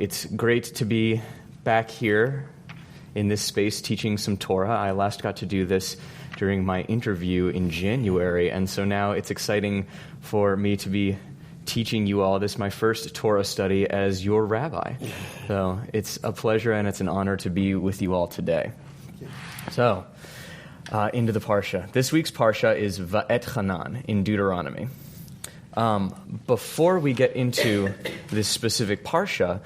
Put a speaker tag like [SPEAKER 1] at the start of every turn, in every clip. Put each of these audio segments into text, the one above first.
[SPEAKER 1] It's great to be back here in this space teaching some Torah. I last got to do this during my interview in January, and so now it's exciting for me to be teaching you all. This is my first Torah study as your rabbi. So it's a pleasure and it's an honor to be with you all today. So, into the Parsha. This week's Parsha is Vaetchanan in Deuteronomy. Before we get into this specific Parsha,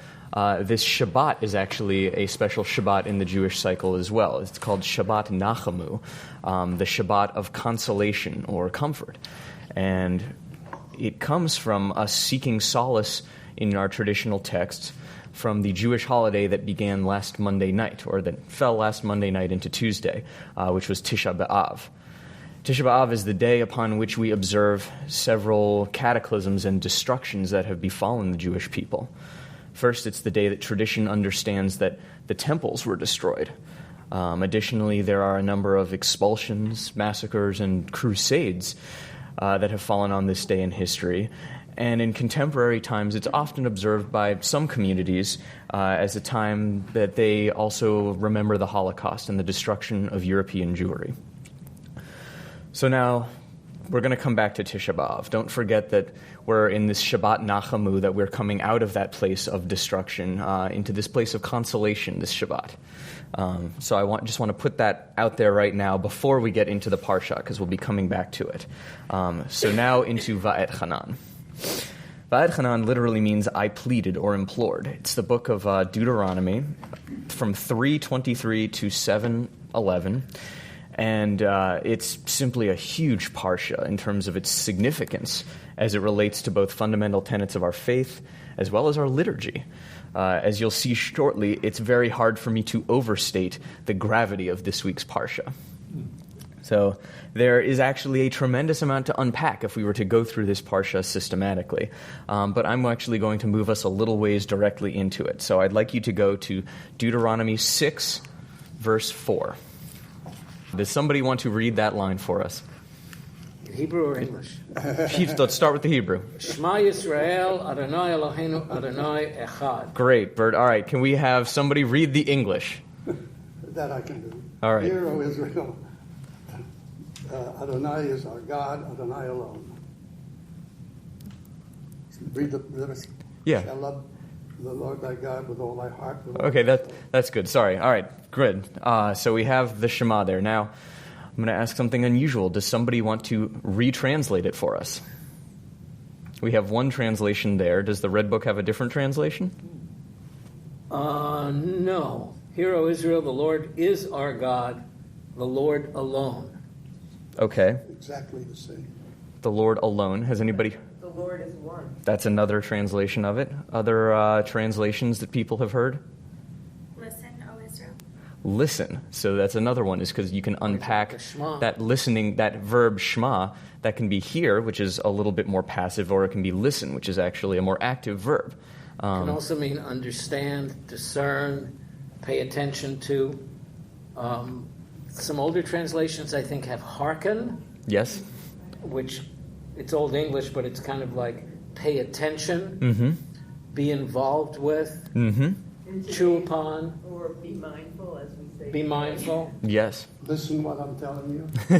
[SPEAKER 1] this Shabbat is actually a special Shabbat in the Jewish cycle as well. It's called Shabbat Nachamu, the Shabbat of consolation or comfort. And it comes from us seeking solace in our traditional texts from the Jewish holiday that began last Monday night, or that fell last Monday night into Tuesday, which was Tisha B'Av. Tisha B'Av is the day upon which we observe several cataclysms and destructions that have befallen the Jewish people. First, it's the day that tradition understands that the temples were destroyed. Additionally, there are a number of expulsions, massacres, and crusades that have fallen on this day in history. And in contemporary times, it's often observed by some communities as a time that they also remember the Holocaust and the destruction of European Jewry. So now, we're going to come back to Tisha B'Av. Don't forget that we're in this Shabbat Nachamu, that we're coming out of that place of destruction into this place of consolation, this Shabbat. So I just want to put that out there right now before we get into the Parsha, because we'll be coming back to it. So now into Vaetchanan. Vaetchanan literally means I pleaded or implored. It's the book of Deuteronomy from 3:23 to 7:11. And it's simply a huge parsha in terms of its significance as it relates to both fundamental tenets of our faith as well as our liturgy. As you'll see shortly, it's very hard for me to overstate the gravity of this week's parsha. So there is actually a tremendous amount to unpack if we were to go through this parsha systematically. But I'm actually going to move us a little ways directly into it. So I'd like you to go to Deuteronomy 6, verse 4. Does somebody want to read that line for us?
[SPEAKER 2] Hebrew or English?
[SPEAKER 1] Let's start with the Hebrew.
[SPEAKER 2] Shema Yisrael, Adonai Eloheinu, Adonai Echad.
[SPEAKER 1] Great, Bert. All right, can we have somebody read the English?
[SPEAKER 3] That I can do.
[SPEAKER 1] All right.
[SPEAKER 3] Hear, O Israel, Adonai is our God, Adonai alone. Read the rest.
[SPEAKER 1] Yeah.
[SPEAKER 3] Shall love the Lord thy God with all thy heart.
[SPEAKER 1] Okay, that's good. Sorry. All right, good. So we have the Shema there. Now, I'm going to ask something unusual. Does somebody want to retranslate it for us? We have one translation there. Does the Red Book have a different translation?
[SPEAKER 2] No. Hear, O Israel, the Lord is our God, the Lord alone.
[SPEAKER 1] Okay.
[SPEAKER 3] Exactly the same.
[SPEAKER 1] The Lord alone. Has anybody...
[SPEAKER 4] The Lord is one.
[SPEAKER 1] That's another translation of it. Other translations that people have heard?
[SPEAKER 4] Listen, O Israel.
[SPEAKER 1] Listen. So that's another one, is because you can unpack that listening, that verb shema, that can be hear, which is a little bit more passive, or it can be listen, which is actually a more active verb.
[SPEAKER 2] It can also mean understand, discern, pay attention to. Some older translations, I think, have hearken.
[SPEAKER 1] Yes.
[SPEAKER 2] Which... it's Old English, but it's kind of like pay attention, be involved with, chew upon.
[SPEAKER 4] Or be mindful, as we say.
[SPEAKER 2] Be mindful.
[SPEAKER 1] Yes.
[SPEAKER 3] Listen what I'm telling you.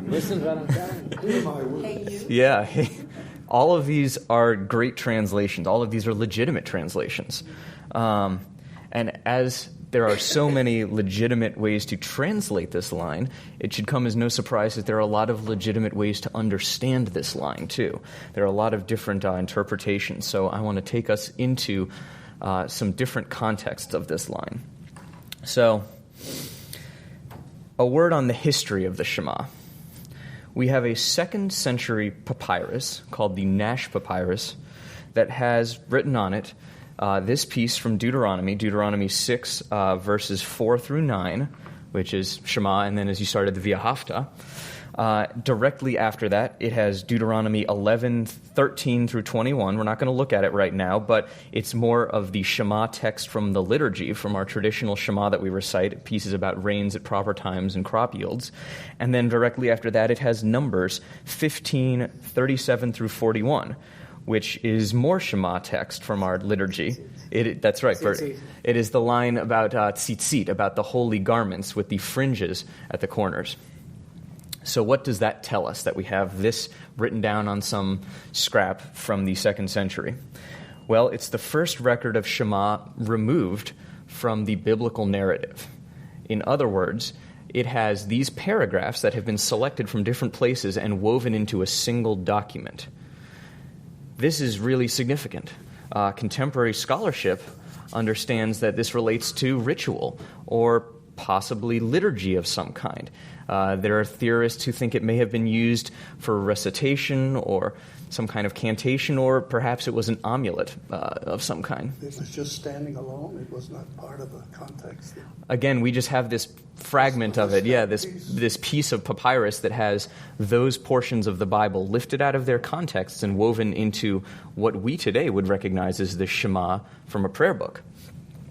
[SPEAKER 2] Listen to what I'm telling you.
[SPEAKER 3] Hear my word.
[SPEAKER 4] Hey, you.
[SPEAKER 1] Yeah. All of these are great translations. All of these are legitimate translations. And as there are so many legitimate ways to translate this line, it should come as no surprise that there are a lot of legitimate ways to understand this line, too. There are a lot of different interpretations, so I want to take us into some different contexts of this line. So, a word on the history of the Shema. We have a 2nd century papyrus called the Nash Papyrus that has written on it this piece from Deuteronomy 6, verses 4 through 9, which is Shema, and then as you started, the V'ahavta. Directly after that, it has Deuteronomy 11, 13 through 21. We're not going to look at it right now, but it's more of the Shema text from the liturgy, from our traditional Shema that we recite, pieces about rains at proper times and crop yields. And then directly after that, it has Numbers 15, 37 through 41, which is more Shema text from our liturgy. That's right.
[SPEAKER 2] Tzitzit.
[SPEAKER 1] It is the line about tzitzit, about the holy garments with the fringes at the corners. So what does that tell us, that we have this written down on some scrap from the 2nd century? Well, it's the first record of Shema removed from the biblical narrative. In other words, it has these paragraphs that have been selected from different places and woven into a single document. This is really significant. Contemporary scholarship understands that this relates to ritual or possibly liturgy of some kind. There are theorists who think it may have been used for recitation or some kind of cantation, or perhaps it was an amulet of some kind.
[SPEAKER 3] It was just standing alone. It was not part of a context.
[SPEAKER 1] Again, we just have this fragment of it, this piece of papyrus that has those portions of the Bible lifted out of their contexts and woven into what we today would recognize as the Shema from a prayer book.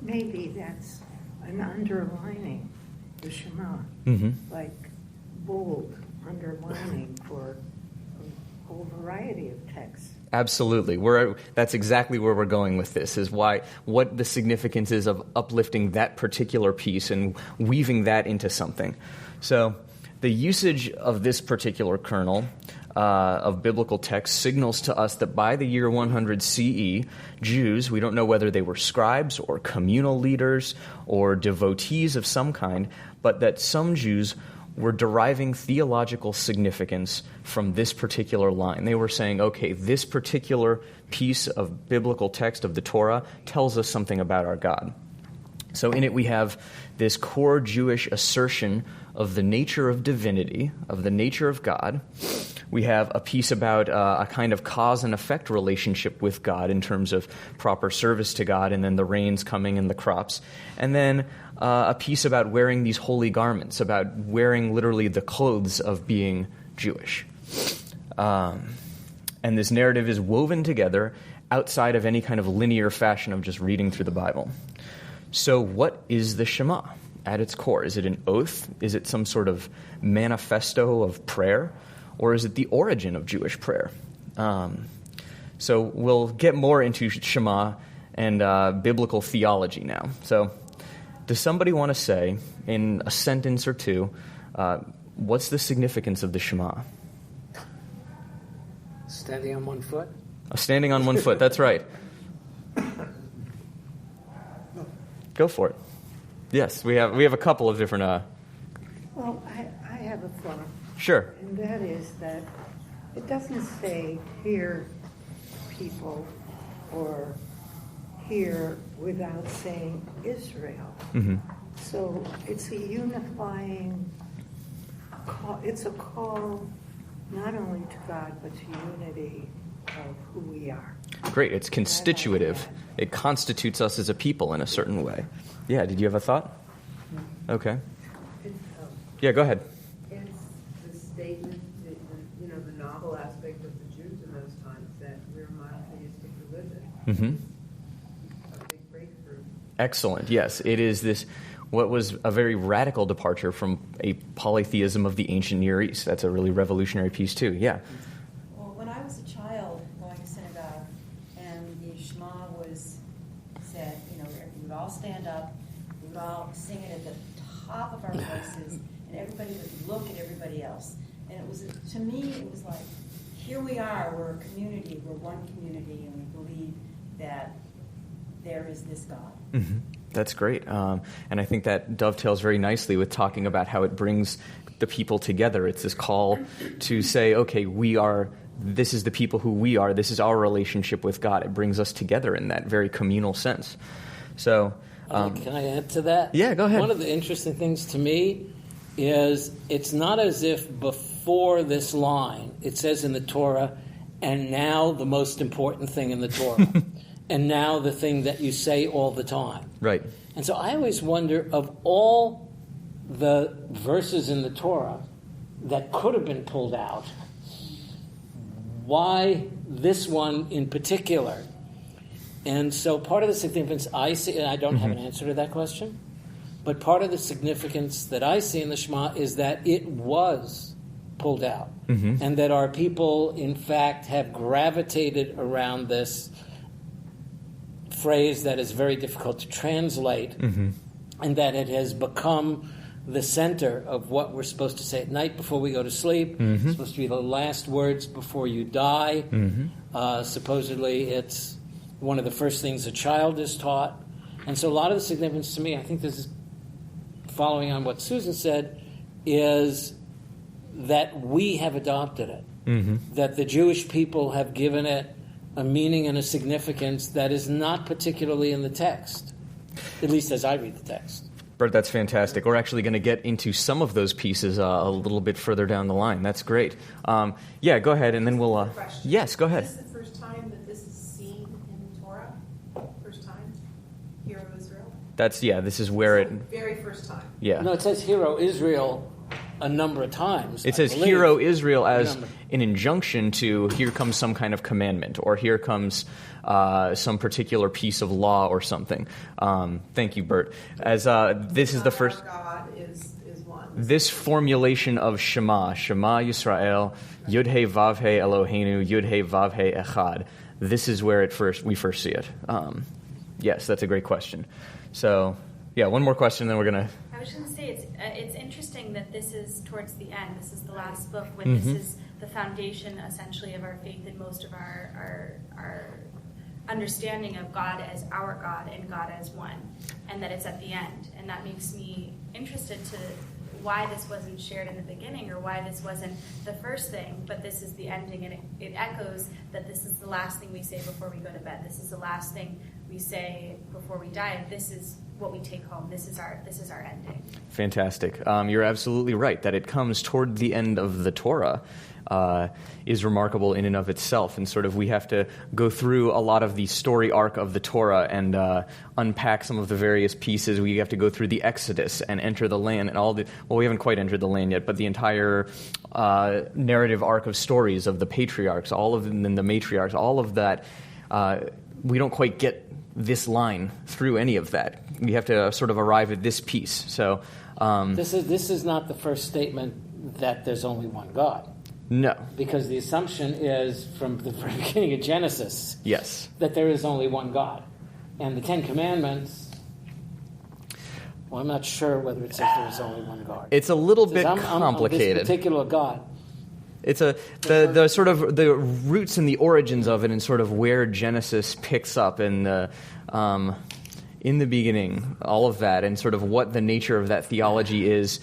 [SPEAKER 5] Maybe that's an underlining, the Shema, like bold underlining for a whole variety of texts.
[SPEAKER 1] Absolutely. That's exactly where we're going with this, is what the significance is of uplifting that particular piece and weaving that into something. So the usage of this particular kernel of biblical text signals to us that by the year 100 CE, Jews, we don't know whether they were scribes or communal leaders or devotees of some kind, but that some Jews were deriving theological significance from this particular line. They were saying, okay, this particular piece of biblical text of the Torah tells us something about our God. So in it we have this core Jewish assertion of the nature of divinity, of the nature of God. We have a piece about a kind of cause and effect relationship with God in terms of proper service to God, and then the rains coming and the crops. And then a piece about wearing these holy garments, about wearing literally the clothes of being Jewish. And this narrative is woven together outside of any kind of linear fashion of just reading through the Bible. So what is the Shema at its core? Is it an oath? Is it some sort of manifesto of prayer? Or is it the origin of Jewish prayer? So we'll get more into Shema and biblical theology now. So does somebody want to say, in a sentence or two, what's the significance of the Shema?
[SPEAKER 2] Standing on one foot?
[SPEAKER 1] Standing on one foot, that's right. Go for it. Yes, we have a couple of different...
[SPEAKER 5] Well, I have a thought.
[SPEAKER 1] Sure.
[SPEAKER 5] And that is that it doesn't say hear people or hear without saying Israel.
[SPEAKER 1] Mm-hmm.
[SPEAKER 5] So it's a unifying call. It's a call not only to God, but to unity of who we are.
[SPEAKER 1] Great. It's constitutive. It constitutes us as a people in a certain way. Yeah, did you have a thought? Okay. Yeah, go ahead.
[SPEAKER 4] It's the statement, the novel aspect of the Jews in those times, that we're a monotheistic religion.
[SPEAKER 1] Mm-hmm.
[SPEAKER 4] A big breakthrough.
[SPEAKER 1] Excellent. Yes, it is this, what was a very radical departure from a polytheism of the ancient Near East. That's a really revolutionary piece too. Yeah.
[SPEAKER 6] Well, when I was a child going to synagogue and the Shema was said, we would all stand up, we would all sing it at the top of our voices, and everybody would look at everybody else. And it was, to me, it was like, here we are, we're a community, we're one community, and we believe that there is this God.
[SPEAKER 1] Mm-hmm. That's great. And I think that dovetails very nicely with talking about how it brings the people together. It's this call to say, okay, this is the people who we are, this is our relationship with God. It brings us together in that very communal sense. So...
[SPEAKER 2] can I add to that?
[SPEAKER 1] Yeah, go ahead.
[SPEAKER 2] One of the interesting things to me is it's not as if before this line it says in the Torah, and now the most important thing in the Torah, and now the thing that you say all the time.
[SPEAKER 1] Right.
[SPEAKER 2] And so I always wonder, of all the verses in the Torah that could have been pulled out, why this one in particular? And so part of the significance I see, and I don't have an answer to that question, but part of the significance that I see in the Shema is that it was pulled out. And that our people, in fact, have gravitated around this phrase that is very difficult to translate, and that it has become the center of what we're supposed to say at night before we go to sleep. It's supposed to be the last words before you die. Supposedly it's one of the first things a child is taught. And so a lot of the significance to me, I think this is following on what Susan said, is that we have adopted it. That the Jewish people have given it a meaning and a significance that is not particularly in the text, at least as I read the text.
[SPEAKER 1] Bert, that's fantastic. We're actually going to get into some of those pieces a little bit further down the line. That's great. Yeah, go ahead, and then we'll... Yes, go ahead.
[SPEAKER 7] Is this the first time that this is seen in Torah? First time? Hero Israel?
[SPEAKER 1] This is where it...
[SPEAKER 7] Very first time.
[SPEAKER 1] Yeah.
[SPEAKER 2] No, it says Hero Israel a number of times.
[SPEAKER 1] It says Hero Israel as an injunction to here comes some kind of commandment, or here comes some particular piece of law or something. Thank you, Bert. As this is the first...
[SPEAKER 7] God is one.
[SPEAKER 1] This formulation of Shema Yisrael, Yud-He Vav-He Eloheinu, Yud-He Vav-He Echad, this is where we first see it. Yes, that's a great question. So, yeah, one more question, then we're going to...
[SPEAKER 8] I was going to say, it's interesting that this is towards the end. This is the last book, when this is the foundation, essentially, of our faith and most of our understanding of God as our God and God as one, and that it's at the end. And that makes me interested to why this wasn't shared in the beginning, or why this wasn't the first thing, but this is the ending, and it echoes that this is the last thing we say before we go to bed. This is the last thing we say before we die. This is what we take home. This is our ending.
[SPEAKER 1] Fantastic. You're absolutely right that it comes toward the end of the Torah. Is remarkable in and of itself, and sort of we have to go through a lot of the story arc of the Torah and unpack some of the various pieces. We have to go through the Exodus and enter the land and all the... Well, we haven't quite entered the land yet, but the entire narrative arc of stories of the patriarchs, all of them, and the matriarchs, all of that. We don't quite get this line through any of that. We have to sort of arrive at this piece. So
[SPEAKER 2] this is not the first statement that there's only one God.
[SPEAKER 1] No.
[SPEAKER 2] Because the assumption is, from the very beginning of Genesis,
[SPEAKER 1] yes, that
[SPEAKER 2] there is only one God. And the Ten Commandments, well, I'm not sure whether it says there is only one God.
[SPEAKER 1] It's a little bit complicated.
[SPEAKER 2] I'm this particular God.
[SPEAKER 1] It's the sort of the roots and the origins of it, and sort of where Genesis picks up, and in the beginning, all of that, and sort of what the nature of that theology is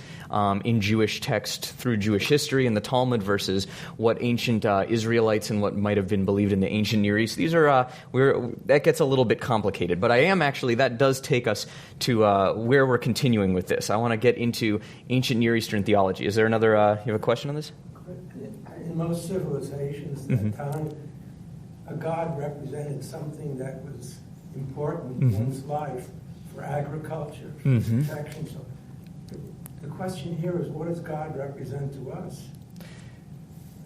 [SPEAKER 1] in Jewish text through Jewish history and the Talmud versus what ancient Israelites and what might have been believed in the ancient Near East. These are that gets a little bit complicated, but that does take us to where we're continuing with this. I want to get into ancient Near Eastern theology. Is there another? You have a question on this?
[SPEAKER 9] In most civilizations at that time, a god represented something that was important in one's life for agriculture, for protection. So the question here is, what does God represent to us?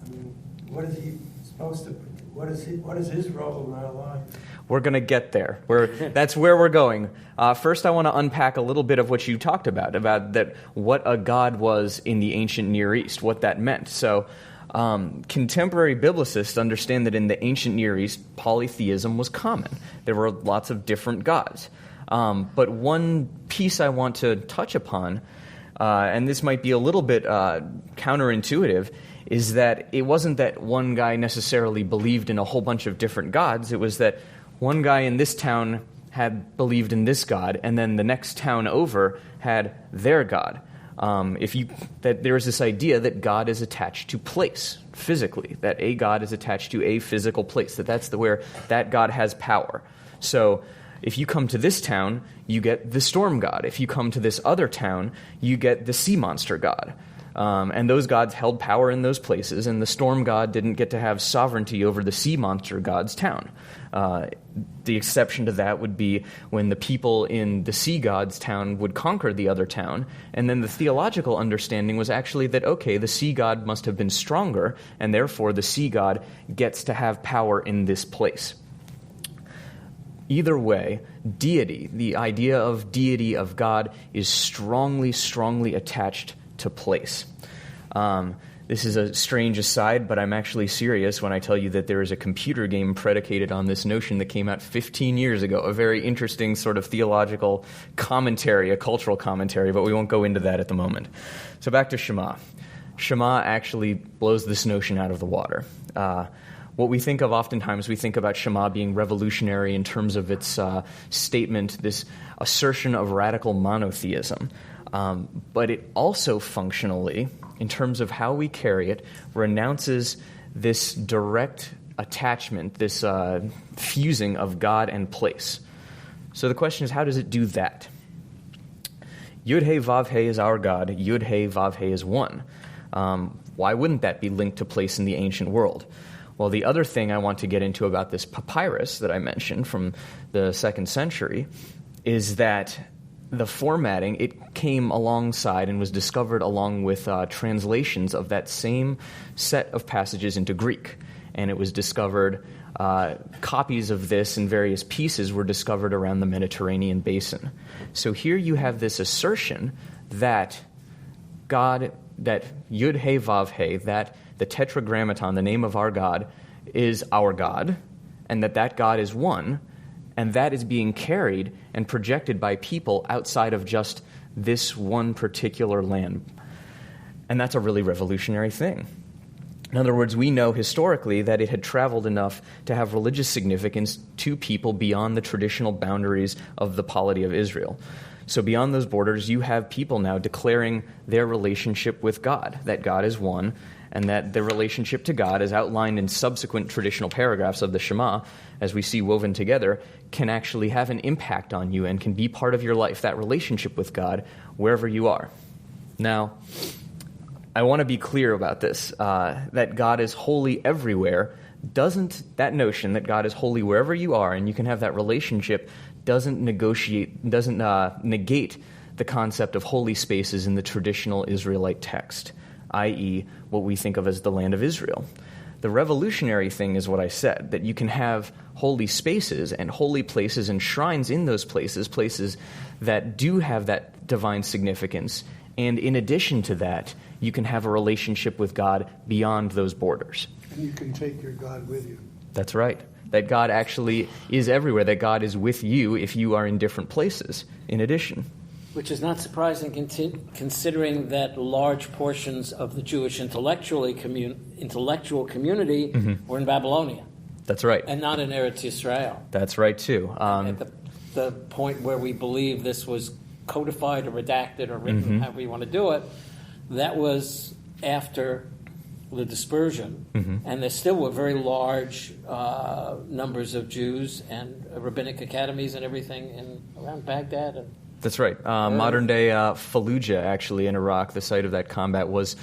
[SPEAKER 9] I mean, what is he supposed to? What is his role in our life?
[SPEAKER 1] We're going to get there. That's where we're going. First, I want to unpack a little bit of what you talked about that what a god was in the ancient Near East, what that meant. So. Contemporary biblicists understand that in the ancient Near East, polytheism was common. There were lots of different gods. But one piece I want to touch upon, and this might be a little bit counterintuitive, is that it wasn't that one guy necessarily believed in a whole bunch of different gods. It was that one guy in this town had believed in this god, and then the next town over had their god. That there is this idea that God is attached to place physically, that a God is attached to a physical place, that's where that God has power. So if you come to this town, you get the storm god. If you come to this other town, you get the sea monster god. And those gods held power in those places, and the storm god didn't get to have sovereignty over the sea monster god's town. The exception to that would be when the people in the sea god's town would conquer the other town, and then the theological understanding was actually that, okay, the sea god must have been stronger, and therefore the sea god gets to have power in this place. Either way, deity, the idea of deity of God, is strongly, strongly attached to place. This is a strange aside, but I'm actually serious when I tell you that there is a computer game predicated on this notion that came out 15 years ago, a very interesting sort of theological commentary, a cultural commentary, but we won't go into that at the moment. So back to Shema. Shema actually blows this notion out of the water. What we think of oftentimes, we think about Shema being revolutionary in terms of its statement, this assertion of radical monotheism. But it also functionally, in terms of how we carry it, renounces this direct attachment, this fusing of God and place. So the question is, how does it do that? Yud-He Vav-He is our God. Yud-He Vav-He is one. Why wouldn't that be linked to place in the ancient world? Well, the other thing I want to get into about this papyrus that I mentioned from the 2nd century is that the formatting, it came alongside and was discovered along with translations of that same set of passages into Greek. And it was discovered, copies of this in various pieces were discovered around the Mediterranean basin. So here you have this assertion that God, that Yud-He Vav-He, that the Tetragrammaton, the name of our God, is our God, and that God is one, and that is being carried and projected by people outside of just this one particular land. And that's a really revolutionary thing. In other words, we know historically that it had traveled enough to have religious significance to people beyond the traditional boundaries of the polity of Israel. So beyond those borders, you have people now declaring their relationship with God, that God is one, and that their relationship to God, as outlined in subsequent traditional paragraphs of the Shema, as we see woven together, can actually have an impact on you and can be part of your life, that relationship with God, wherever you are. Now, I want to be clear about this, that God is holy everywhere. That notion that God is holy wherever you are and you can have that relationship doesn't negate the concept of holy spaces in the traditional Israelite text, i.e., what we think of as the land of Israel. The revolutionary thing is what I said, that you can have holy spaces and holy places and shrines in those places, places that do have that divine significance, and in addition to that, you can have a relationship with God beyond those borders.
[SPEAKER 3] And you can take your God with you.
[SPEAKER 1] That's right. That God actually is everywhere, that God is with you if you are in different places, in addition.
[SPEAKER 2] Which is not surprising considering that large portions of the Jewish intellectual community were in Babylonia.
[SPEAKER 1] That's right.
[SPEAKER 2] And not in Eretz Yisrael.
[SPEAKER 1] That's right, too.
[SPEAKER 2] At the point where we believe this was codified or redacted or written, however you want to do it, that was after the dispersion. And there still were very large numbers of Jews and rabbinic academies and everything around Baghdad.
[SPEAKER 1] That's right. Modern-day Fallujah, actually, in Iraq, the site of that combat was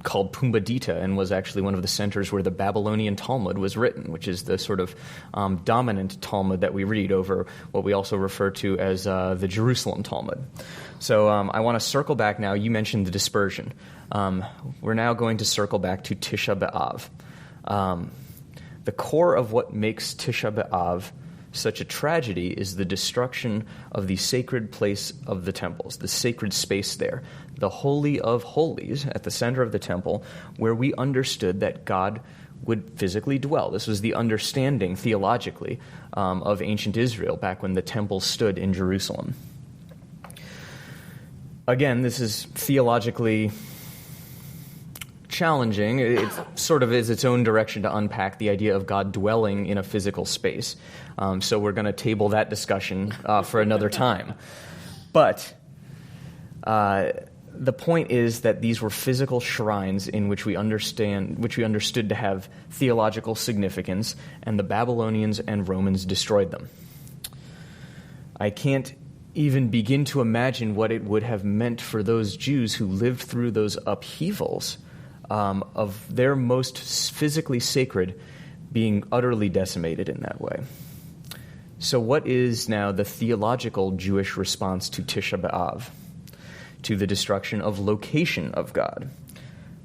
[SPEAKER 1] called Pumbedita and was actually one of the centers where the Babylonian Talmud was written, which is the sort of dominant Talmud that we read over what we also refer to as the Jerusalem Talmud. So I want to circle back now. You mentioned the dispersion. We're now going to circle back to Tisha B'Av. The core of what makes Tisha B'Av such a tragedy is the destruction of the sacred place of the temples, the sacred space there, the Holy of Holies at the center of the temple, where we understood that God would physically dwell. This was the understanding, theologically, of ancient Israel back when the temple stood in Jerusalem. Again, this is theologically challenging. It sort of is its own direction to unpack the idea of God dwelling in a physical space. So we're going to table that discussion for another time. But the point is that these were physical shrines in which we understood to have theological significance, and the Babylonians and Romans destroyed them. I can't even begin to imagine what it would have meant for those Jews who lived through those upheavals of their most physically sacred being utterly decimated in that way. So what is now the theological Jewish response to Tisha B'Av, to the destruction of location of God?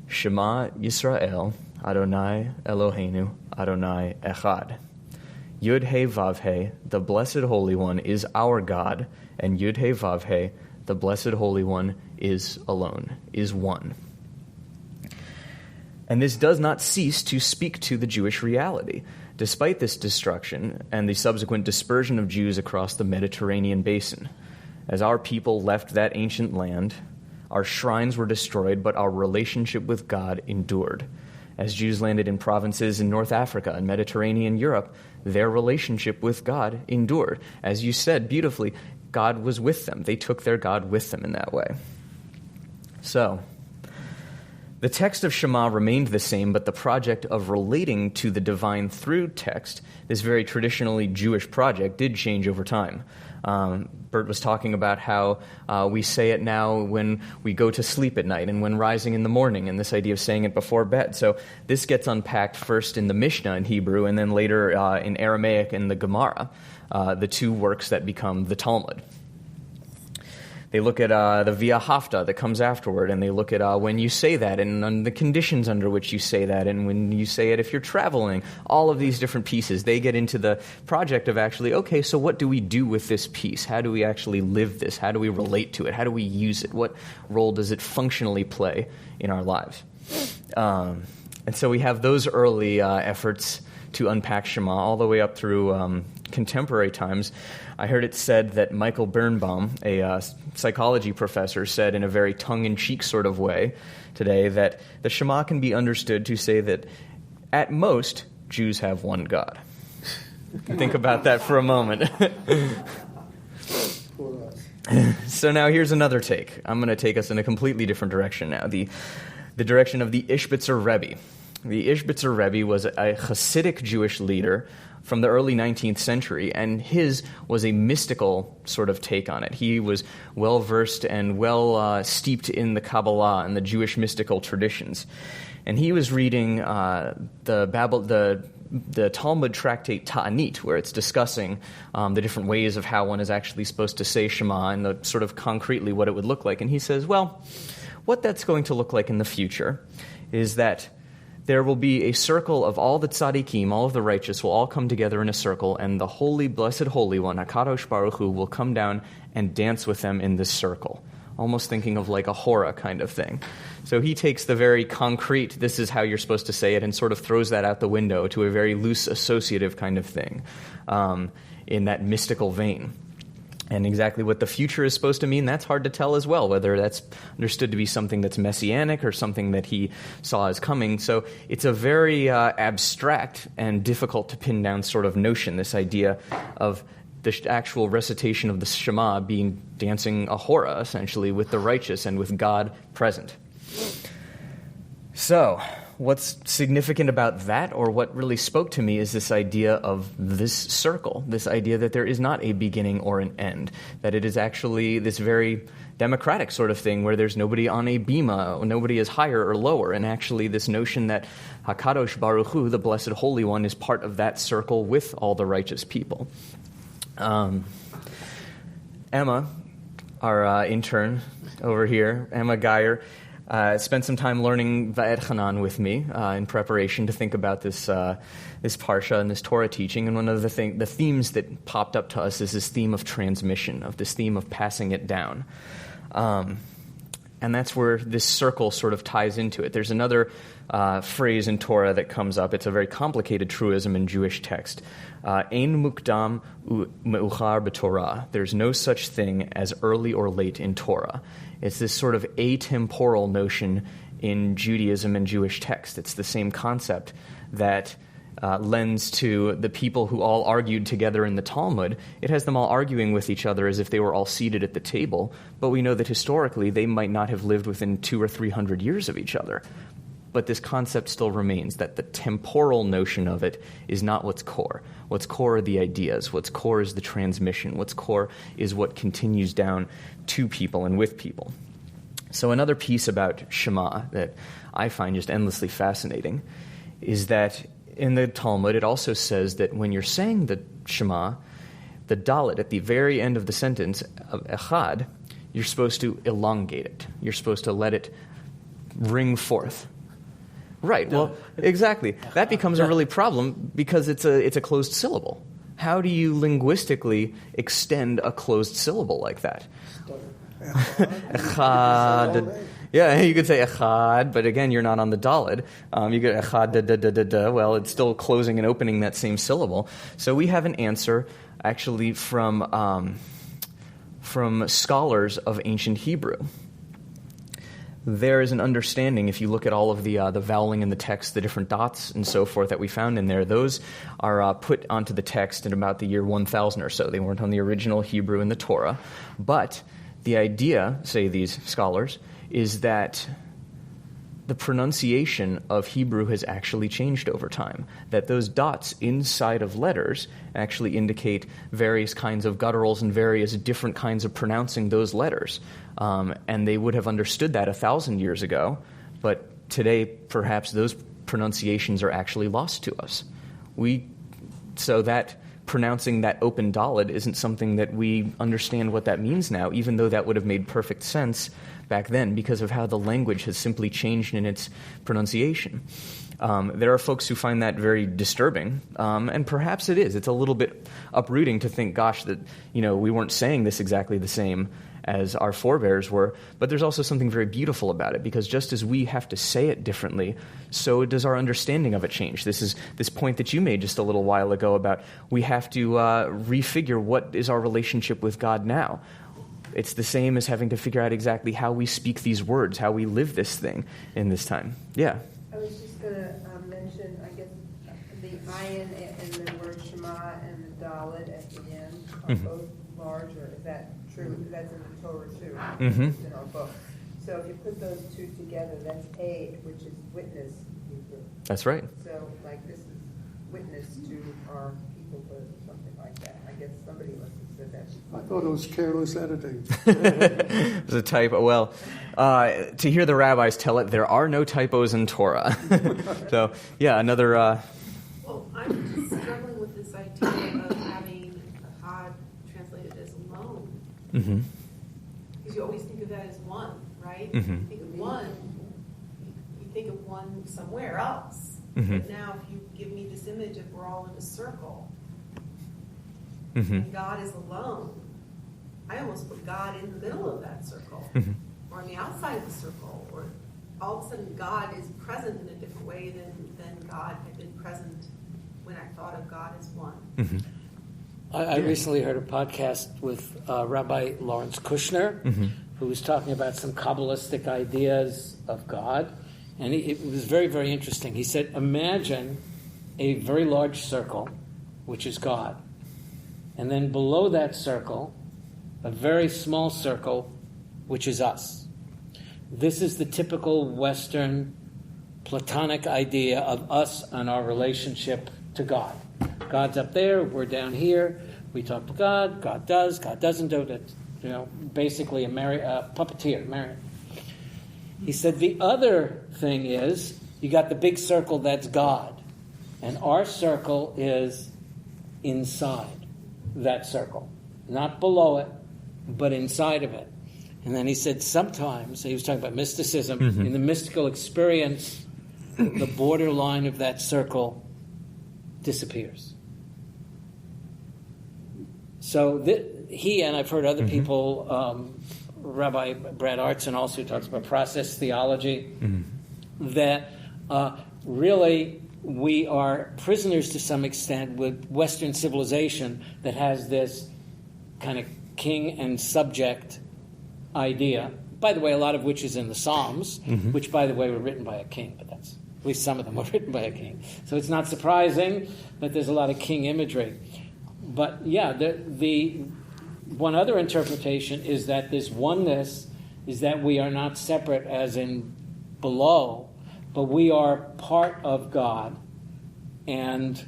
[SPEAKER 1] Shema Yisrael, Adonai Eloheinu, Adonai Echad. Yud-He Vav-He, the Blessed Holy One, is our God, and Yud-He Vav-He, the Blessed Holy One, is alone, is one. And this does not cease to speak to the Jewish reality. Despite this destruction and the subsequent dispersion of Jews across the Mediterranean basin, as our people left that ancient land, our shrines were destroyed, but our relationship with God endured. As Jews landed in provinces in North Africa and Mediterranean Europe, their relationship with God endured. As you said beautifully, God was with them. They took their God with them in that way. So, the text of Shema remained the same, but the project of relating to the divine through text, this very traditionally Jewish project, did change over time. Bert was talking about how we say it now when we go to sleep at night and when rising in the morning, and this idea of saying it before bed. So this gets unpacked first in the Mishnah in Hebrew, and then later in Aramaic in the Gemara, the two works that become the Talmud. They look at the Via Hafta that comes afterward, and they look at when you say that and the conditions under which you say that, and when you say it if you're traveling, all of these different pieces. They get into the project of actually, okay, so what do we do with this piece? How do we actually live this? How do we relate to it? How do we use it? What role does it functionally play in our lives? And so we have those early efforts to unpack Shema all the way up through contemporary times. I heard it said that Michael Birnbaum, a psychology professor, said in a very tongue-in-cheek sort of way today that the Shema can be understood to say that at most, Jews have one God. Think about that for a moment. So now here's another take. I'm going to take us in a completely different direction now, the direction of the Ishbitzer Rebbe. The Ishbitzer Rebbe was a Hasidic Jewish leader from the early 19th century, and his was a mystical sort of take on it. He was well-versed and steeped in the Kabbalah and the Jewish mystical traditions. And he was reading the Talmud tractate Ta'anit, where it's discussing the different ways of how one is actually supposed to say Shema and the sort of concretely what it would look like. And he says, well, what that's going to look like in the future is that there will be a circle of all the tzaddikim, all of the righteous, will all come together in a circle, and the holy, blessed Holy One, HaKadosh Baruch Hu, will come down and dance with them in this circle. Almost thinking of like a hora kind of thing. So he takes the very concrete, this is how you're supposed to say it, and sort of throws that out the window to a very loose associative kind of thing in that mystical vein. And exactly what the future is supposed to mean, that's hard to tell as well, whether that's understood to be something that's messianic or something that he saw as coming. So it's a very abstract and difficult to pin down sort of notion, this idea of the actual recitation of the Shema being dancing a hora, essentially, with the righteous and with God present. So, what's significant about that, or what really spoke to me, is this idea of this circle, this idea that there is not a beginning or an end, that it is actually this very democratic sort of thing where there's nobody on a bima, nobody is higher or lower, and actually this notion that HaKadosh Baruch Hu, the Blessed Holy One, is part of that circle with all the righteous people. Emma, our intern over here, Emma Geyer, spent some time learning Vaetchanan with me in preparation to think about this parsha and this Torah teaching. And one of the themes that popped up to us is this theme of transmission, of this theme of passing it down. And that's where this circle sort of ties into it. There's another phrase in Torah that comes up. It's a very complicated truism in Jewish text. Ein mukdam u'meuchar b'Torah. There's no such thing as early or late in Torah. It's this sort of atemporal notion in Judaism and Jewish text. It's the same concept that lends to the people who all argued together in the Talmud. It has them all arguing with each other as if they were all seated at the table, but we know that historically they might not have lived within 200 or 300 years of each other. But this concept still remains, that the temporal notion of it is not what's core. What's core are the ideas. What's core is the transmission. What's core is what continues down to people and with people. So another piece about Shema that I find just endlessly fascinating is that in the Talmud, it also says that when you're saying the Shema, the Dalet at the very end of the sentence of Echad, you're supposed to elongate it. You're supposed to let it ring forth. Right. Well, exactly. That becomes a really problem because it's a closed syllable. How do you linguistically extend a closed syllable like that? Echad. Yeah, you could say echad, but again, you're not on the daled. You get echad, da, da, da, da, da. Well, it's still closing and opening that same syllable. So we have an answer, actually, from scholars of ancient Hebrew. There is an understanding, if you look at all of the voweling in the text, the different dots and so forth that we found in there, those are put onto the text in about the year 1000 or so. They weren't on the original Hebrew in the Torah. But the idea, say these scholars, is that the pronunciation of Hebrew has actually changed over time, that those dots inside of letters actually indicate various kinds of gutturals and various different kinds of pronouncing those letters. And they would have understood that 1,000 years ago, but today perhaps those pronunciations are actually lost to us. So that pronouncing that open daled isn't something that we understand what that means now, even though that would have made perfect sense back then because of how the language has simply changed in its pronunciation. There are folks who find that very disturbing, and perhaps it is. It's a little bit uprooting to think, gosh, that we weren't saying this exactly the same as our forebears were, but there's also something very beautiful about it, because just as we have to say it differently, so does our understanding of it change. This is this point that you made just a little while ago about we have to refigure what is our relationship with God now. It's the same as having to figure out exactly how we speak these words, how we live this thing in this time. Yeah.
[SPEAKER 4] I was just going to mention, I guess, the ayin and the word Shema and the Dalet at the end are both larger. Is that true? That's in the Torah too. It's in our book. So if you put those two together, that's aid, which is witness.
[SPEAKER 1] That's right.
[SPEAKER 4] So like this is witness to our people, or something like that. I guess somebody must have said that.
[SPEAKER 3] I thought it was careless editing.
[SPEAKER 1] It was a typo. Well, to hear the rabbis tell it, there are no typos in Torah. So, yeah, another...
[SPEAKER 7] Well, I'm just struggling with this idea of having echad translated as alone. Because you always think of that as one, right? You think of one, you think of one somewhere else. But now if you give me this image of we're all in a circle, and God is alone, I almost put God in the middle of that circle, or on the outside of the circle, or all of a sudden God is present in a different way than God had been present when I thought of God as one.
[SPEAKER 2] I recently heard a podcast with Rabbi Lawrence Kushner, who was talking about some Kabbalistic ideas of God, and it was very, very interesting. He said, imagine a very large circle, which is God, and then below that circle, a very small circle, which is us. This is the typical Western Platonic idea of us and our relationship to God. God's up there, we're down here, we talk to God, God does, God doesn't do it. Basically a puppeteer, marionette. He said the other thing is, you got the big circle that's God, and our circle is inside that circle. Not below it, but inside of it. And then he said sometimes, he was talking about mysticism, in the mystical experience, the borderline of that circle disappears. So he, and I've heard other people, Rabbi Brad Artson also talks about process theology, that really we are prisoners to some extent with Western civilization that has this kind of king and subject idea. By the way, a lot of which is in the Psalms, which, by the way, were written by a king, but at least some of them were written by a king. So it's not surprising that there's a lot of king imagery. But yeah, the one other interpretation is that this oneness is that we are not separate as in below, but we are part of God, and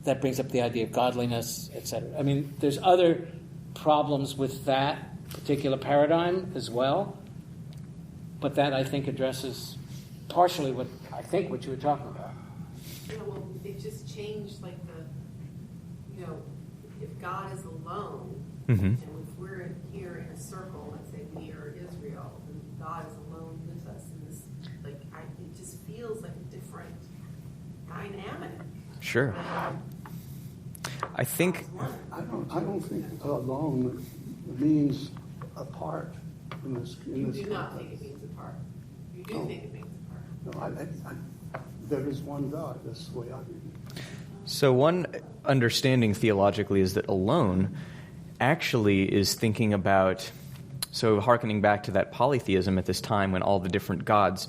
[SPEAKER 2] that brings up the idea of godliness, etc. I mean, there's other problems with that particular paradigm as well, but that I think addresses partially what you were talking about.
[SPEAKER 7] Well, it just changed if God is alone, and if we're here in a circle, let's say we are Israel, and God is alone with us in this, it just feels like a different dynamic.
[SPEAKER 1] Sure. I think...
[SPEAKER 3] I don't think alone means apart.
[SPEAKER 7] You do not think it means apart. You do think it means apart.
[SPEAKER 3] No, there is one God. That's the way I read it.
[SPEAKER 1] So one understanding theologically is that alone actually is thinking about, so hearkening back to that polytheism at this time when all the different gods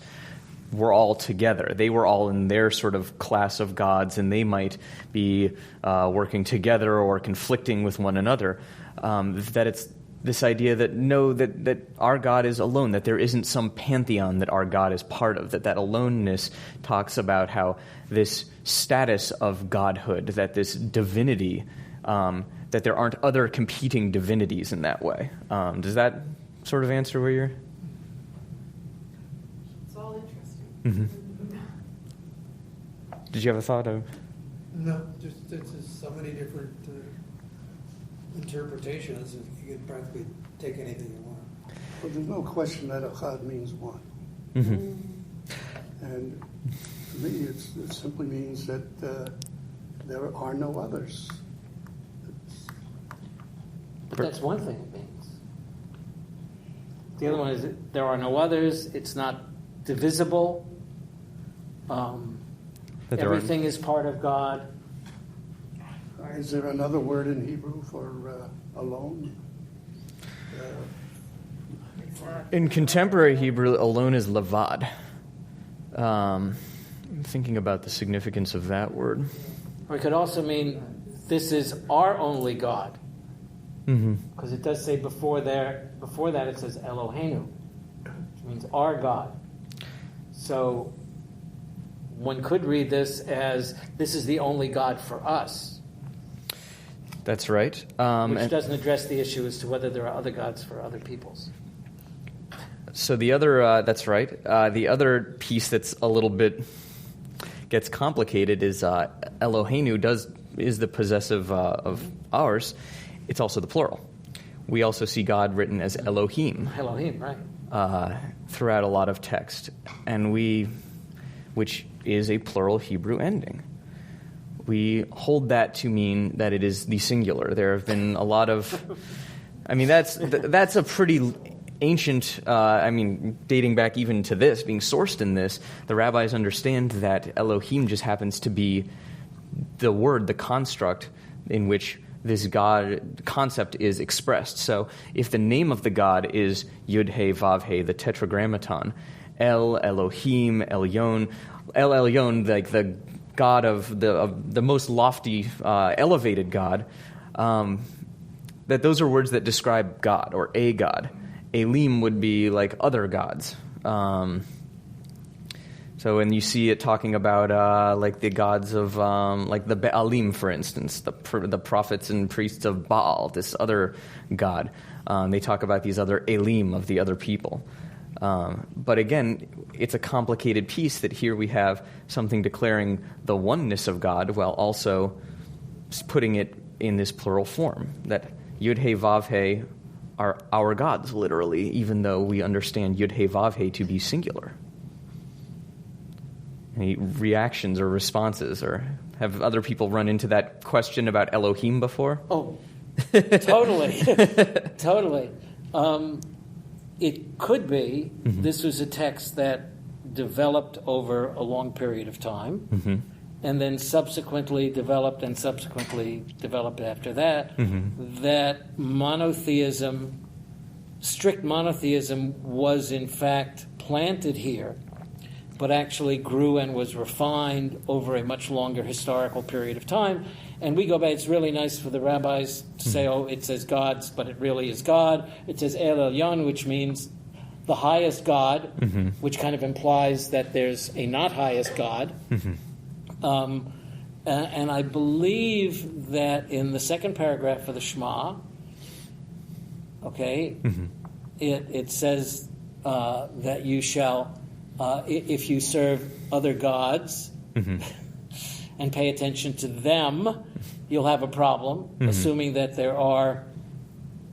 [SPEAKER 1] were all together. They were all in their sort of class of gods, and they might be working together or conflicting with one another. That it's this idea that no, that our God is alone, that there isn't some pantheon that our God is part of, that aloneness talks about how this status of godhood, that this divinity, that there aren't other competing divinities in that way. Does that sort of answer where you're...
[SPEAKER 7] It's all interesting.
[SPEAKER 1] Mm-hmm. Did you have a thought of...
[SPEAKER 10] No, just there's so many different interpretations, and you can practically take anything you want.
[SPEAKER 3] But there's no question that Echad means one.
[SPEAKER 1] Mm-hmm.
[SPEAKER 3] And to me, it simply means that there are no others.
[SPEAKER 2] But that's one thing it means. The other one is that there are no others. It's not divisible. Everything is part of God.
[SPEAKER 3] Is there another word in Hebrew for alone?
[SPEAKER 1] In contemporary Hebrew, alone is levad. I'm thinking about the significance of that word.
[SPEAKER 2] Or it could also mean this is our only God. Because it does say before that it says Eloheinu, which means our God. So one could read this as this is the only God for us.
[SPEAKER 1] That's right.
[SPEAKER 2] Which doesn't address the issue as to whether there are other gods for other peoples.
[SPEAKER 1] So the other, that's right. The other piece that's a little bit gets complicated is Eloheinu is the possessive of ours. It's also the plural. We also see God written as Elohim.
[SPEAKER 2] Elohim, right.
[SPEAKER 1] Throughout a lot of text. And which is a plural Hebrew ending. We hold that to mean that it is the singular. There have been a lot of... I mean, that's a pretty ancient... dating back even to this, being sourced in this, the rabbis understand that Elohim just happens to be the word, the construct in which this God concept is expressed. So if the name of the God is Yud-He, Vav-He, the Tetragrammaton, El, Elohim, Elyon, El Elyon, like the God of the most lofty, elevated God, that those are words that describe God or a God. Elim would be like other gods. So when you see it talking about like the gods of like the Baalim, for instance, the prophets and priests of Baal, this other god, they talk about these other Elim of the other people. But again, it's a complicated piece that here we have something declaring the oneness of God while also putting it in this plural form, that Yud-He, Vav-He are our gods, literally, even though we understand Yud-He, Vav-He to be singular. Any reactions or responses, or have other people run into that question about Elohim before?
[SPEAKER 2] Oh, totally. Totally. It could be this was a text that developed over a long period of time, and then subsequently developed after that, that monotheism, strict monotheism, was in fact planted here, but actually grew and was refined over a much longer historical period of time. And we go back, it's really nice for the rabbis to say, oh, it says gods, but it really is God. It says El Elyon, which means the highest God, which kind of implies that there's a not highest God. And I believe that in the second paragraph of the Shema, it says that you shall, if you serve other gods, and pay attention to them, you'll have a problem, assuming that there are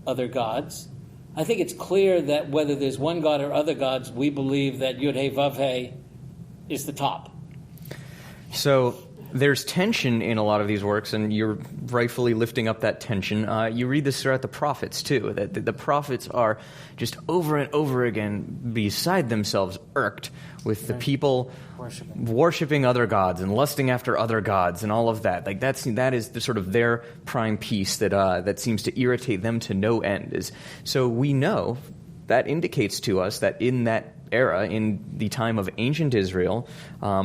[SPEAKER 2] other gods. I think it's clear that whether there's one God or other gods, we believe that Yud-He, Vav-He is the top.
[SPEAKER 1] So there's tension in a lot of these works, and you're rightfully lifting up that tension. You read this throughout the prophets, too, that the prophets are just over and over again beside themselves irked with the people worshiping other gods and lusting after other gods and all of that. Like that is the sort of their prime piece that seems to irritate them to no end. So we know that indicates to us that in that era, in the time of ancient Israel,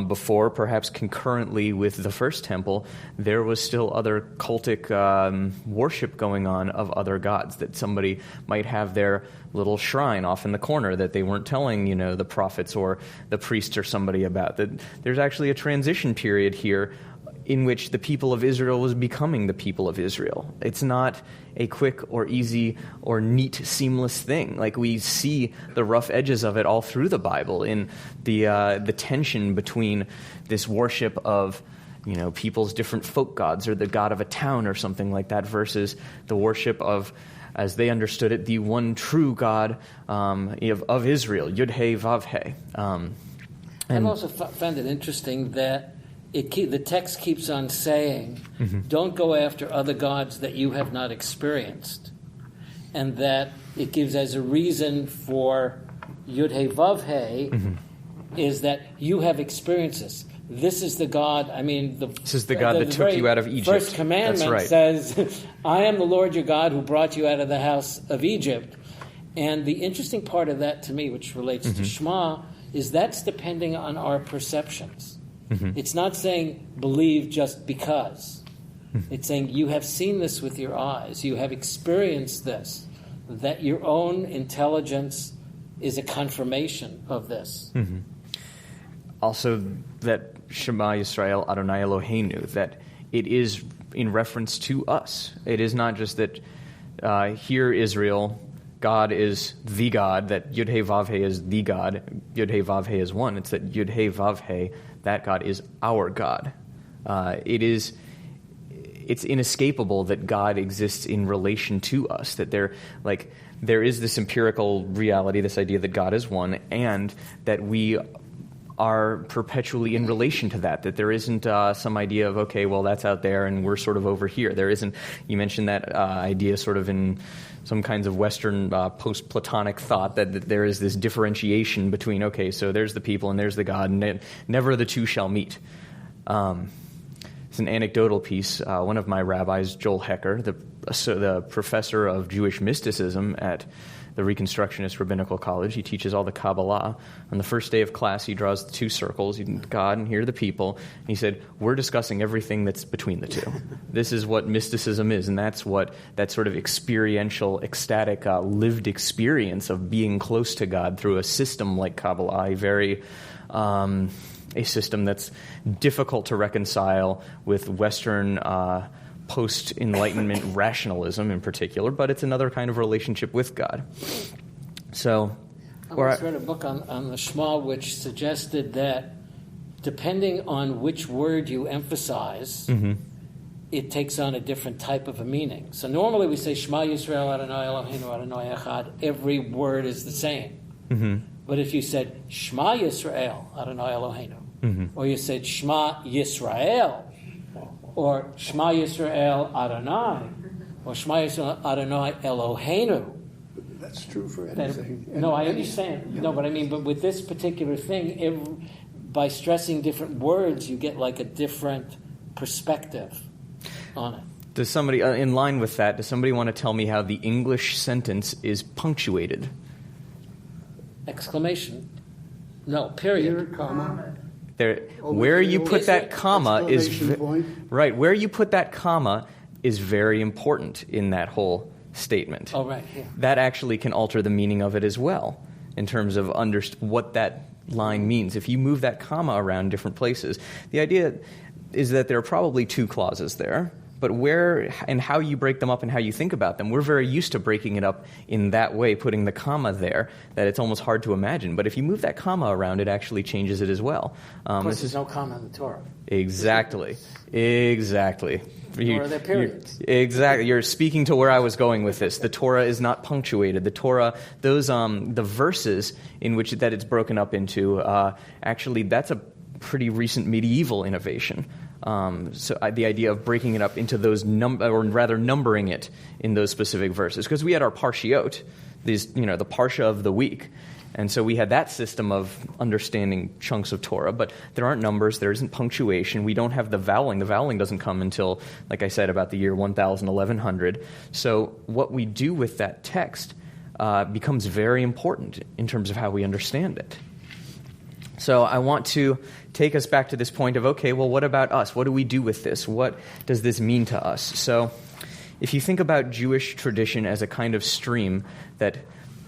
[SPEAKER 1] before perhaps concurrently with the first temple, there was still other cultic worship going on of other gods, that somebody might have their little shrine off in the corner that they weren't telling, the prophets or the priests or somebody about. That there's actually a transition period here in which the people of Israel was becoming the people of Israel. It's not a quick or easy or neat, seamless thing. Like, we see the rough edges of it all through the Bible in the tension between this worship of people's different folk gods or the god of a town or something like that versus the worship of, as they understood it, the one true God of Israel, Yud-He Vav-He.
[SPEAKER 2] I've also found it interesting that the text keeps on saying, don't go after other gods that you have not experienced. And that it gives as a reason for Yud-He Vav-He is that you have experienced this. This is the God, this is the God that took you out of Egypt. First commandment says, I am the Lord your God who brought you out of the house of Egypt. And the interesting part of that to me, which relates to Shema, is that's depending on our perceptions. It's not saying believe just because. It's saying you have seen this with your eyes. You have experienced this. That your own intelligence is a confirmation of this. Also, that Shema Yisrael Adonai Eloheinu, that it is in reference to us. It is not just that here Israel, God is the God, that Yud-He Vav-He is the God, Yud-He Vav-He is one. It's that Yud-He Vav-He, that God is our God. It's inescapable that God exists in relation to us, that there is this empirical reality, this idea that God is one, and that we are perpetually in relation to that there isn't some idea of, okay, well, that's out there and we're sort of over here. There isn't, you mentioned that idea sort of in some kinds of Western post-Platonic thought that there is this differentiation between, okay, so there's the people and there's the God, and never the two shall meet. It's an anecdotal piece. One of my rabbis, Joel Hecker, the professor of Jewish mysticism at the Reconstructionist Rabbinical College, he teaches all the Kabbalah. On the first day of class, he draws the two circles, God and here are the people. And he said, we're discussing everything that's between the two. This is what mysticism is, and that's what that sort of experiential, ecstatic, lived experience of being close to God through a system like Kabbalah, a system that's difficult to reconcile with Western post-Enlightenment rationalism in particular, but it's another kind of relationship with God. So, I once read a book on the Shema which suggested that depending on which word you emphasize, it takes on a different type of a meaning. So normally we say Shema Yisrael Adonai Eloheinu Adonai Echad, every word is the same. But if you said Shema Yisrael Adonai Eloheinu, or you said Shema Yisrael, or Shema Yisrael Adonai, or Shema Yisrael Adonai Eloheinu.
[SPEAKER 3] That's true for anything.
[SPEAKER 2] No, I understand. No, but but with this particular thing, by stressing different words, you get like a different perspective on it.
[SPEAKER 1] Does somebody, in line with that, does somebody want to tell me how the English sentence is punctuated?
[SPEAKER 2] Exclamation. No, period.
[SPEAKER 3] Comma.
[SPEAKER 1] Where you put that comma is right. Where you put that comma is very important in that whole statement.
[SPEAKER 2] Oh, right. Yeah.
[SPEAKER 1] That actually can alter the meaning of it as well, in terms of what that line means. If you move that comma around different places, the idea is that there are probably two clauses there. But where and how you break them up and how you think about them, we're very used to breaking it up in that way, putting the comma there, that it's almost hard to imagine. But if you move that comma around, it actually changes it as well.
[SPEAKER 2] Of course, there's no comma in the Torah.
[SPEAKER 1] Exactly.
[SPEAKER 2] Or are there periods?
[SPEAKER 1] Exactly. You're speaking to where I was going with this. The Torah is not punctuated. The Torah, the verses in which it's broken up into, actually, that's a pretty recent medieval innovation. The idea of breaking it up into those numbering it in those specific verses, because we had our parshiot, the parsha of the week, and so we had that system of understanding chunks of Torah. But there aren't numbers, there isn't punctuation, we don't have the voweling. The voweling doesn't come until, like I said, about the year 1000, 1100. So what we do with that text becomes very important in terms of how we understand it. So I want to take us back to this point of, okay, well, what about us? What do we do with this? What does this mean to us? So if you think about Jewish tradition as a kind of stream that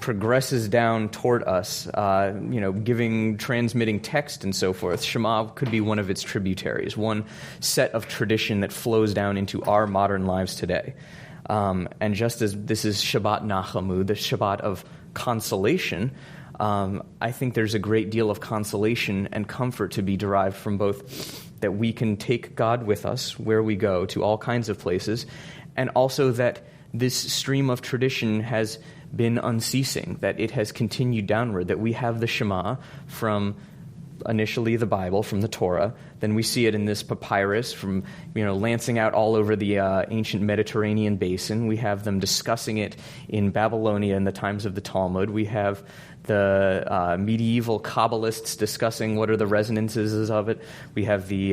[SPEAKER 1] progresses down toward us, transmitting text and so forth, Shema could be one of its tributaries, one set of tradition that flows down into our modern lives today. And just as this is Shabbat Nachamu, the Shabbat of consolation, I think there's a great deal of consolation and comfort to be derived from both that we can take God with us where we go to all kinds of places, and also that this stream of tradition has been unceasing, that it has continued downward, that we have the Shema from initially the Bible, from the Torah, then we see it in this papyrus from, lancing out all over the ancient Mediterranean basin. We have them discussing it in Babylonia in the times of the Talmud. We have the medieval Kabbalists discussing what are the resonances of it. We have the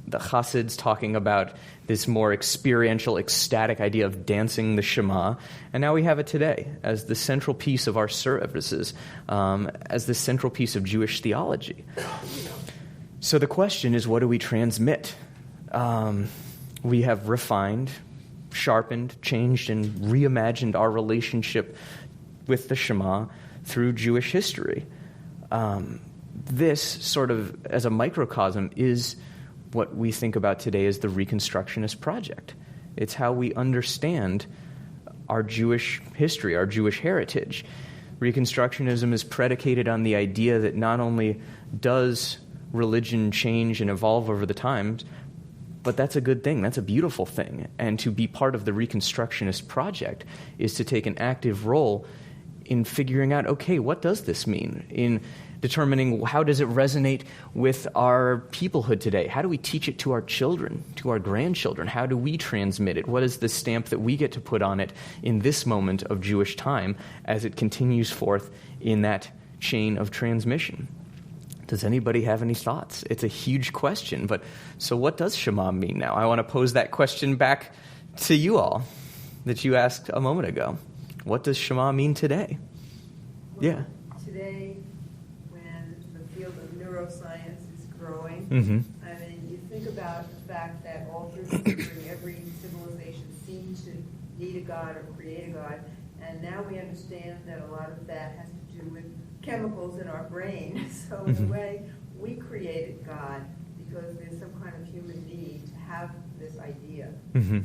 [SPEAKER 1] Chassids talking about this more experiential, ecstatic idea of dancing the Shema. And now we have it today as the central piece of our services, as the central piece of Jewish theology. So the question is, what do we transmit? We have refined, sharpened, changed, and reimagined our relationship with the Shema through Jewish history. This sort of, as a microcosm, is what we think about today as the Reconstructionist project. It's how we understand our Jewish history, our Jewish heritage. Reconstructionism is predicated on the idea that not only does religion change and evolve over the times, but that's a good thing, that's a beautiful thing. And to be part of the Reconstructionist project is to take an active role in figuring out, okay, what does this mean? In determining how does it resonate with our peoplehood today? How do we teach it to our children, to our grandchildren? How do we transmit it? What is the stamp that we get to put on it in this moment of Jewish time as it continues forth in that chain of transmission? Does anybody have any thoughts? It's a huge question, but so what does Shema mean now? I want to pose that question back to you all that you asked a moment ago. What does Shema mean today?
[SPEAKER 4] Well,
[SPEAKER 1] yeah.
[SPEAKER 4] Today, when the field of neuroscience is growing, I mean, you think about the fact that all through history, every civilization seemed to need a god or create a god, and now we understand that a lot of that has to do with chemicals in our brain. So in a way, we created God because there's some kind of human need to have this idea.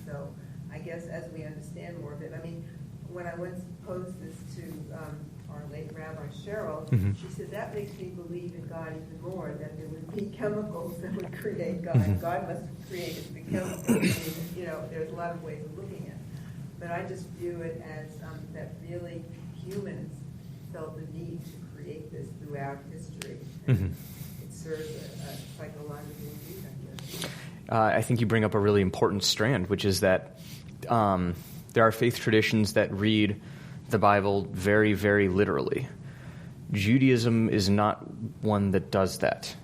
[SPEAKER 4] So I guess as we understand more of it, I mean, when I once posed this to our late Rabbi Cheryl, she said, that makes me believe in God even more, that there would be chemicals that would create God. God must have created the chemicals. I mean, there's a lot of ways of looking at it. But I just view it as that really humans felt the need to create this throughout history. And it serves a psychological need, I guess.
[SPEAKER 1] I think you bring up a really important strand, which is that there are faith traditions that read the Bible very, very literally. Judaism is not one that does that.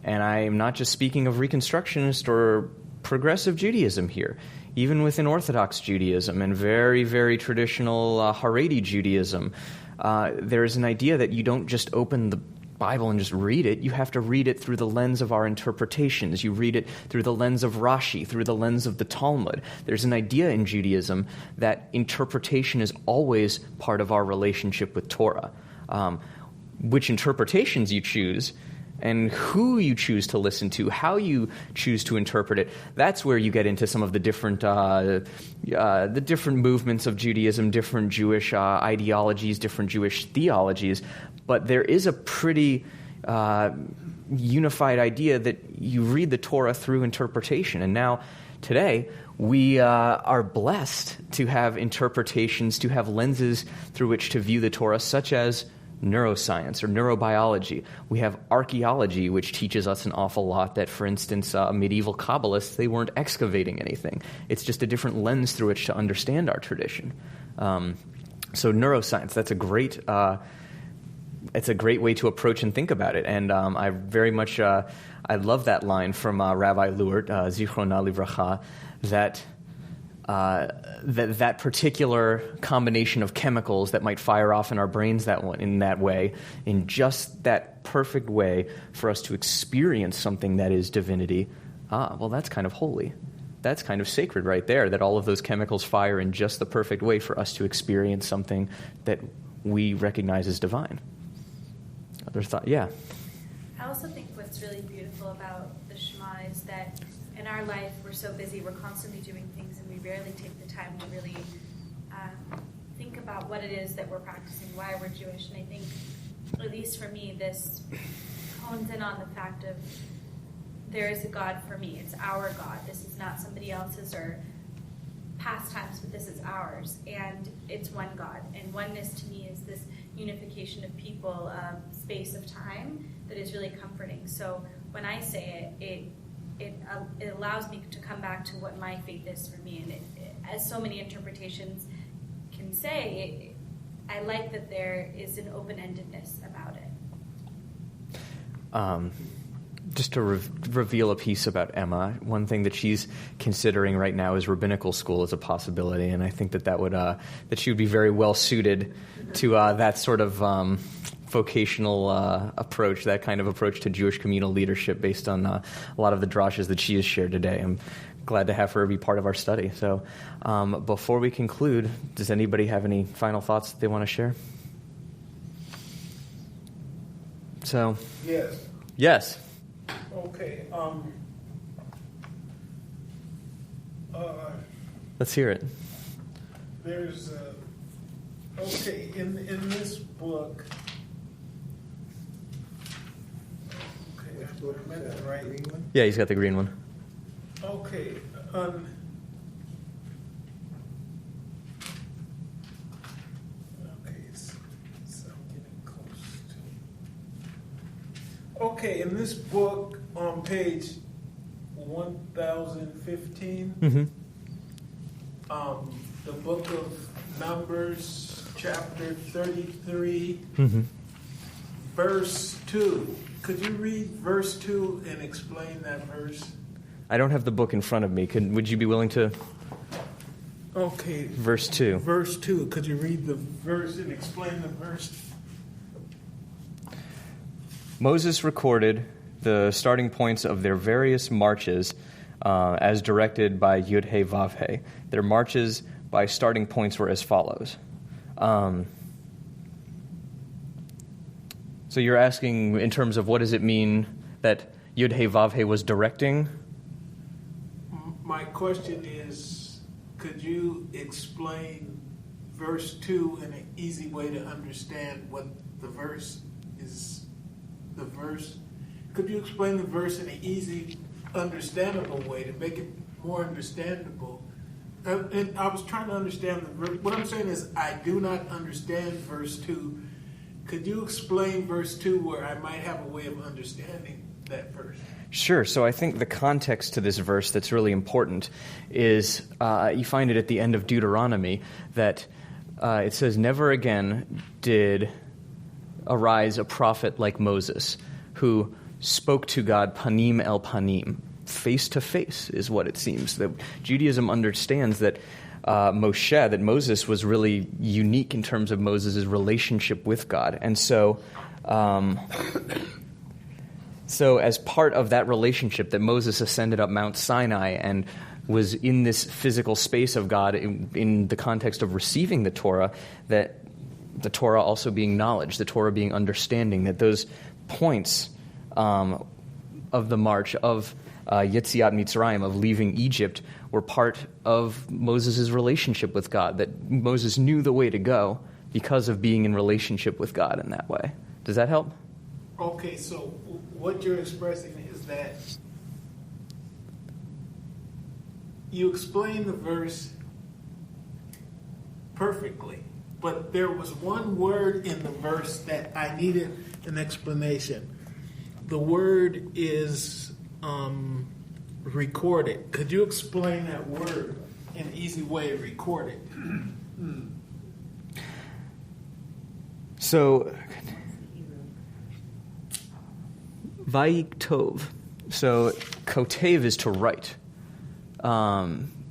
[SPEAKER 1] And I am not just speaking of Reconstructionist or progressive Judaism here. Even within Orthodox Judaism and very, very traditional Haredi Judaism, there is an idea that you don't just open the Bible and just read it. You have to read it through the lens of our interpretations. You read it through the lens of Rashi, through the lens of the Talmud. There's an idea in Judaism that interpretation is always part of our relationship with Torah. Which interpretations you choose and who you choose to listen to, how you choose to interpret it, that's where you get into some of the different movements of Judaism, different Jewish ideologies, different Jewish theologies. But there is a pretty unified idea that you read the Torah through interpretation. And now, today, we are blessed to have interpretations, to have lenses through which to view the Torah, such as neuroscience or neurobiology. We have archaeology, which teaches us an awful lot that, for instance, medieval Kabbalists, they weren't excavating anything. It's just a different lens through which to understand our tradition. So neuroscience, that's a great... it's a great way to approach and think about it. And I very much, I love that line from Rabbi Lewert, Zichrona Livracha, that particular combination of chemicals that might fire off in our brains in that way, in just that perfect way for us to experience something that is divinity, well, that's kind of holy. That's kind of sacred right there, that all of those chemicals fire in just the perfect way for us to experience something that we recognize as divine. Other thought? Yeah.
[SPEAKER 8] I also think what's really beautiful about the Shema is that in our life we're so busy, we're constantly doing things, and we rarely take the time to really think about what it is that we're practicing, why we're Jewish. And I think, at least for me, this hones in on the fact of there is a God for me. It's our God. This is not somebody else's or pastimes, but this is ours. And it's one God. And oneness to me is this unification of people, space of time that is really comforting. So when I say it allows me to come back to what my faith is for me. And as so many interpretations can say, I like that there is an open-endedness about it.
[SPEAKER 1] Just to reveal a piece about Emma, one thing that she's considering right now is rabbinical school as a possibility, and I think that would that she would be very well suited to that sort of vocational approach, that kind of approach to Jewish communal leadership based on a lot of the drashas that she has shared today. I'm glad to have her be part of our study. So before we conclude, does anybody have any final thoughts that they want to share? So yes.
[SPEAKER 11] Okay.
[SPEAKER 1] Let's hear it.
[SPEAKER 11] There's okay in this book. Okay, I read that right. Green one?
[SPEAKER 1] Yeah, he's got the green one.
[SPEAKER 11] Okay. So I'm getting close to. Okay, in this book on page 1015, the book of Numbers, chapter 33, verse 2. Could you read verse 2 and explain that verse?
[SPEAKER 1] I don't have the book in front of me. Would you be willing to?
[SPEAKER 11] Okay.
[SPEAKER 1] Verse 2.
[SPEAKER 11] Verse 2. Could you read the verse and explain the verse?
[SPEAKER 1] Moses recorded the starting points of their various marches as directed by Yud-He Vav-He. Their marches by starting points were as follows. So you're asking in terms of what does it mean that Yud-He Vav-He was directing?
[SPEAKER 11] My question is, could you explain verse 2 in an easy way to understand what the verse is? The verse. Could you explain the verse in an easy, understandable way to make it more understandable? And I was trying to understand the verse. What I'm saying is I do not understand verse 2. Could you explain verse 2 where I might have a way of understanding that verse?
[SPEAKER 1] Sure. So I think the context to this verse that's really important is you find it at the end of Deuteronomy that it says, "Never again did arise a prophet like Moses who spoke to God panim el panim." Face to face is what it seems. That Judaism understands that Moshe, that Moses was really unique in terms of Moses' relationship with God. And so as part of that relationship, that Moses ascended up Mount Sinai and was in this physical space of God in the context of receiving the Torah, that the Torah also being knowledge, the Torah being understanding, that those points of the march of Yetziat Mitzrayim, of leaving Egypt, were part of Moses' relationship with God, that Moses knew the way to go because of being in relationship with God in that way. Does that help?
[SPEAKER 11] Okay, so what you're expressing is that you explain the verse perfectly. but there was one word in the verse that I needed an explanation. The word is recorded. Could you explain that word in an easy way, recorded?
[SPEAKER 1] So, Vayiktov. So, kotev is to write.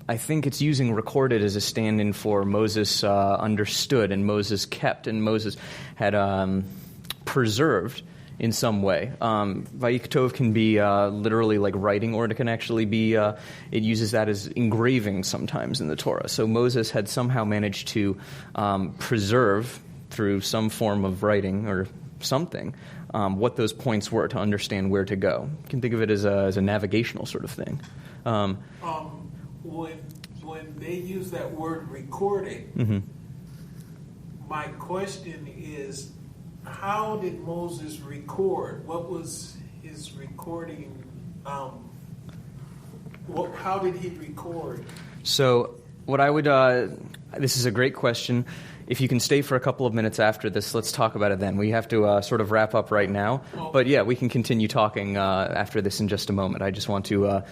[SPEAKER 1] I think it's using recorded as a stand-in for Moses understood and Moses kept and Moses had preserved in some way. Vayiktov can be literally like writing, or it can actually be, it uses that as engraving sometimes in the Torah. So Moses had somehow managed to preserve through some form of writing or something what those points were to understand where to go. You can think of it as a navigational sort of thing.
[SPEAKER 11] When they use that word recording, my question is, how did Moses record? What was his recording? How did he record?
[SPEAKER 1] So what I would, this is a great question. If you can stay for a couple of minutes after this, let's talk about it then. We have to sort of wrap up right now. Okay. But yeah, we can continue talking after this in just a moment. I just want to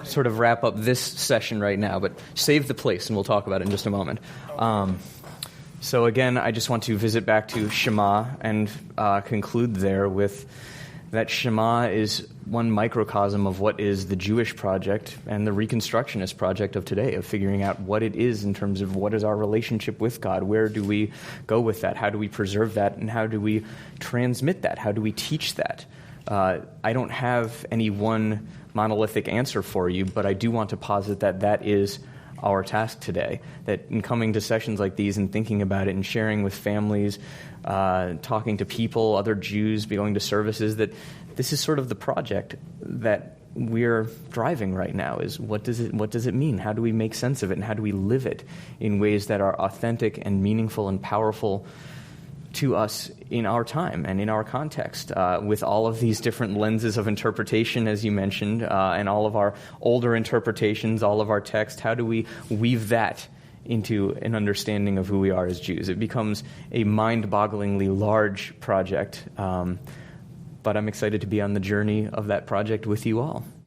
[SPEAKER 1] sort of wrap up this session right now, but save the place and we'll talk about it in just a moment. Okay. So again, I just want to visit back to Shema and conclude there with that Shema is one microcosm of what is the Jewish project and the Reconstructionist project of today, of figuring out what it is in terms of what is our relationship with God, where do we go with that, how do we preserve that, and how do we transmit that, how do we teach that. I don't have any one monolithic answer for you, but I do want to posit that that is our task today, that in coming to sessions like these and thinking about it and sharing with families, talking to people, other Jews, going to services, that this is sort of the project that we're driving right now, is what does it mean? How do we make sense of it, and how do we live it in ways that are authentic and meaningful and powerful to us in our time and in our context, with all of these different lenses of interpretation, as you mentioned, and all of our older interpretations, all of our text. How do we weave that into an understanding of who we are as Jews? It becomes a mind-bogglingly large project, but I'm excited to be on the journey of that project with you all.